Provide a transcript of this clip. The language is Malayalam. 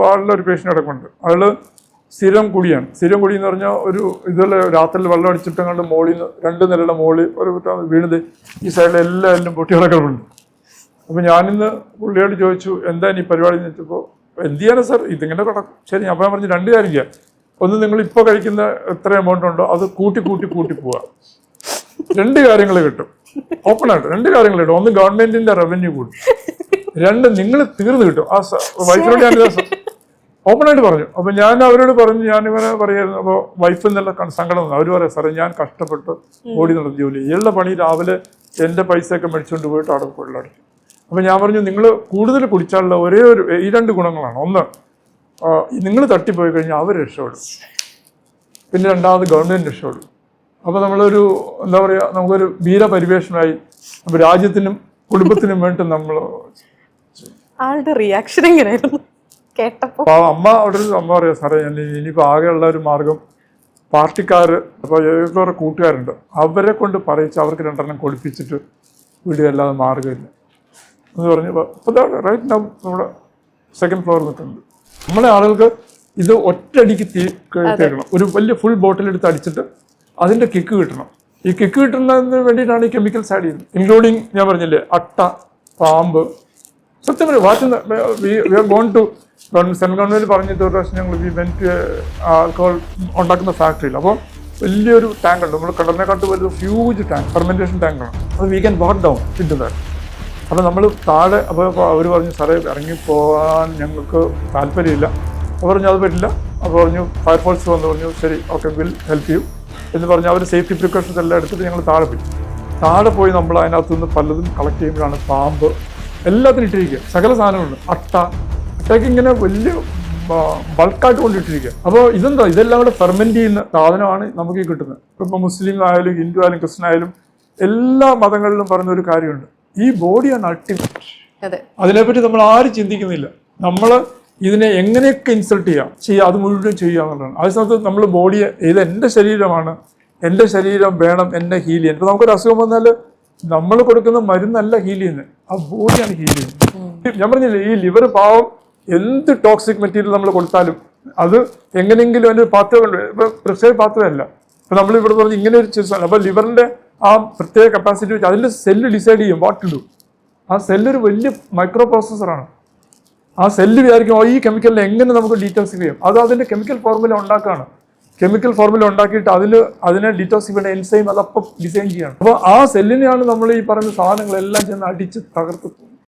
വാർഡിലെ ഒരു പേഷ്യൻ്റ് അടക്കമുണ്ട്. അയാള് സ്ഥിരം കുടിയാണ്. സ്ഥിരം കുടി എന്ന് പറഞ്ഞാൽ ഒരു ഇതുപോലെ രാത്രിയിൽ വെള്ളം അടിച്ചിട്ടങ്ങാണ്ട് മോളിൽ നിന്ന് 2 നിലയുടെ മോളിൽ ഒരു വീണത് ഈ സൈഡിലെ എല്ലാവരിലും പൊട്ടികളൊക്കെയുണ്ട്. അപ്പോൾ ഞാനിന്ന് പുള്ളിയോട് ചോദിച്ചു എന്താ ഈ പരിപാടി എന്ന് വെച്ചപ്പോൾ എന്ത് ചെയ്യാനാ സാർ ഇതിങ്ങനെ കിടക്കും. ശരി, അപ്പോൾ ഞാൻ പറഞ്ഞു 2 കാര്യം ചെയ്യാം. ഒന്ന്, നിങ്ങൾ ഇപ്പോൾ കഴിക്കുന്ന എത്ര എമൗണ്ട് ഉണ്ടോ അത് കൂട്ടി പോവുക. 2 കാര്യങ്ങൾ കിട്ടും. ഓപ്പണായിട്ട് 2 കാര്യങ്ങൾ കിട്ടും. ഒന്ന്, ഗവൺമെന്റിന്റെ റവന്യൂ കൂടും. 2, നിങ്ങൾ തീർന്നു കിട്ടും. ആ വൈഫിനോട് ഞാൻ ഓപ്പണായിട്ട് പറഞ്ഞു. അപ്പോൾ ഞാൻ അവരോട് പറഞ്ഞു, ഞാനിങ്ങനെ പറയായിരുന്നു. അപ്പോൾ വൈഫ് എന്നുള്ള സങ്കടം വന്നു. അവർ പറയാം സാറേ ഞാൻ കഷ്ടപ്പെട്ട് ഓടി നടന്ന ജോലി, ഇയാളുടെ പണി രാവിലെ എൻ്റെ പൈസയൊക്കെ മേടിച്ചുകൊണ്ട് പോയിട്ട് അവിടെ കൊള്ളടിക്കും. അപ്പോൾ ഞാൻ പറഞ്ഞു നിങ്ങൾ കൂടുതൽ കുടിച്ചാലുള്ള ഒരേ ഒരു ഈ 2 ഗുണങ്ങളാണ്. ഒന്ന്, നിങ്ങൾ തട്ടിപ്പോയി കഴിഞ്ഞാൽ അവർ രക്ഷപ്പെടും. പിന്നെ രണ്ടാമത് ഗവൺമെൻറ് രക്ഷപ്പെടും. അപ്പോൾ നമ്മളൊരു എന്താ പറയുക, നമുക്കൊരു വീരപരിവേഷമായി അപ്പോൾ രാജ്യത്തിനും കുടുംബത്തിനും വേണ്ടി നമ്മൾ. ആളുടെ റിയാക്ഷൻ എങ്ങനെയായിരുന്നു കേട്ടപ്പോൾ? അമ്മ അവിടെ അമ്മ പറയാം സാറേ ഞാൻ ഇനിയിപ്പോൾ ആകെയുള്ള ഒരു മാർഗം പാർട്ടിക്കാർ അപ്പോൾ ഏറെ കൂട്ടുകാരുണ്ട് അവരെ കൊണ്ട് പറയിച്ച് അവർക്ക് 2 എണ്ണം കൊടുപ്പിച്ചിട്ട് വിടുകയല്ലാതെ മാർഗമില്ല എന്ന് പറഞ്ഞു. അപ്പോൾ റൈറ്റ് നൗ നമ്മുടെ 2nd ഫ്ലോർ നിൽക്കുന്നത്. നമ്മളെ ആളുകൾക്ക് ഇത് ഒറ്റയടിക്ക് തേക്കണം. ഒരു വലിയ ഫുൾ ബോട്ടിലെടുത്ത് അടിച്ചിട്ട് അതിൻ്റെ കിക്ക് കിട്ടണം. ഈ കിക്ക് കിട്ടുന്നതിന് വേണ്ടിയിട്ടാണ് ഈ കെമിക്കൽസ് ആഡ് ചെയ്യുന്നത്. ഇൻക്ലൂഡിങ് ഞാൻ പറഞ്ഞില്ലേ അട്ട, പാമ്പ്. സത്യം പറയും സെൻട്രൽ ഗവൺമെൻറ് പറഞ്ഞിട്ട് ഒരു പ്രാവശ്യം ഞങ്ങൾ ആൽക്കഹോൾ ഉണ്ടാക്കുന്ന ഫാക്ടറിയിൽ. അപ്പോൾ വലിയൊരു ടാങ്ക് ഉണ്ട്, നമ്മൾ കടലിനെക്കാട്ട് വലിയ ഹ്യൂജ് ടാങ്ക്, ഫെർമെൻറ്റേഷൻ ടാങ്കാണ്. അത് we can walk down into that. അപ്പോൾ നമ്മൾ താഴെ അപ്പോൾ അവർ പറഞ്ഞു സാറേ ഇറങ്ങിപ്പോകാൻ ഞങ്ങൾക്ക് താല്പര്യമില്ല. അപ്പോൾ പറഞ്ഞു അത് പറ്റില്ല. അപ്പോൾ പറഞ്ഞു ഫയർഫോഴ്സ് വന്ന് പറഞ്ഞു ശരി ഓക്കെ വിൽ ഹെൽപ്പ് യു എന്ന് പറഞ്ഞ് അവർ സേഫ്റ്റി പ്രിക്കോഷൻസ് എല്ലാം എടുത്തിട്ട് ഞങ്ങൾ താഴെ പോയി. താഴെ പോയി നമ്മൾ അതിനകത്തുനിന്ന് പലതും കളക്ട് ചെയ്യുമ്പോഴാണ് പാമ്പ് എല്ലാത്തിനും ഇട്ടിരിക്കുക. സകല സാധനങ്ങളുണ്ട്. അട്ടയ്ക്ക് ഇങ്ങനെ വലിയ ബൾക്കായിട്ട് കൊണ്ടിട്ടിരിക്കുക. അപ്പോൾ ഇതെല്ലാം കൂടെ ഫെർമെൻറ്റ് ചെയ്യുന്ന സാധനമാണ് നമുക്ക് ഈ കിട്ടുന്നത്. ഇപ്പോൾ മുസ്ലിം ആയാലും ഹിന്ദു ആയാലും ക്രിസ്ത്യൻ ആയാലും എല്ലാ മതങ്ങളിലും പറഞ്ഞ ഒരു കാര്യമുണ്ട്, ഈ ബോഡിയാണ് അൾട്ടിമേറ്റ്. അതിനെപ്പറ്റി നമ്മൾ ആരും ചിന്തിക്കുന്നില്ല. നമ്മൾ ഇതിനെ എങ്ങനെയൊക്കെ ഇൻസൾട്ട് ചെയ്യാം അത് മുഴുവൻ ചെയ്യുക എന്നുള്ളതാണ്. അതേ സമയത്ത് നമ്മൾ ബോഡിയെ ഇത് എൻ്റെ ശരീരമാണ്, എൻ്റെ ശരീരം വേണം എന്നെ ഹീൽ ചെയ്യാൻ. ഇപ്പോൾ നമുക്കൊരു അസുഖം വന്നാൽ നമ്മൾ കൊടുക്കുന്ന മരുന്നല്ല ഹീൽ ചെയ്യുന്നത്, ആ ബോഡിയാണ് ഹീൽ ചെയ്യുന്നത്. ഞാൻ പറഞ്ഞില്ലേ ഈ ലിവർ പാവം എന്ത് ടോക്സിക് മെറ്റീരിയൽ നമ്മൾ കൊടുത്താലും അത് എങ്ങനെയെങ്കിലും അതിൻ്റെ പാത്വ കൊണ്ട് ഇപ്പോൾ പ്രിസൈഡ് പാത്വയല്ല. ഇപ്പോൾ നമ്മൾ ഇവിടെ പറഞ്ഞ് ഇങ്ങനെ ഒരു ചികിത്സ. അപ്പോൾ ലിവറിൻ്റെ ആ പ്രത്യേക കപ്പാസിറ്റി വെച്ച് അതിൻ്റെ സെല്ല് ഡിസൈഡ് ചെയ്യും വാട്ട് ടു ഡു. ആ സെല്ലൊരു വലിയ മൈക്രോ പ്രോസസ്സറാണ്. ആ സെല്ല് വിചാരിക്കും ഈ കെമിക്കലിനെ എങ്ങനെ നമുക്ക് ഡീറ്റോക്സിഫൈ ചെയ്യാം. അത് അതിൻ്റെ കെമിക്കൽ ഫോർമുല ഉണ്ടാക്കുകയാണ്. കെമിക്കൽ ഫോർമുല ഉണ്ടാക്കിയിട്ട് അതിനെ ഡീറ്റോക്സിഫൈ എൻസൈം അതപ്പം ഡിസൈൻ ചെയ്യണം. അപ്പോൾ ആ സെല്ലിനെയാണ് നമ്മൾ ഈ പറയുന്ന സാധനങ്ങളെല്ലാം ചെന്ന് അടിച്ച് തകർത്ത്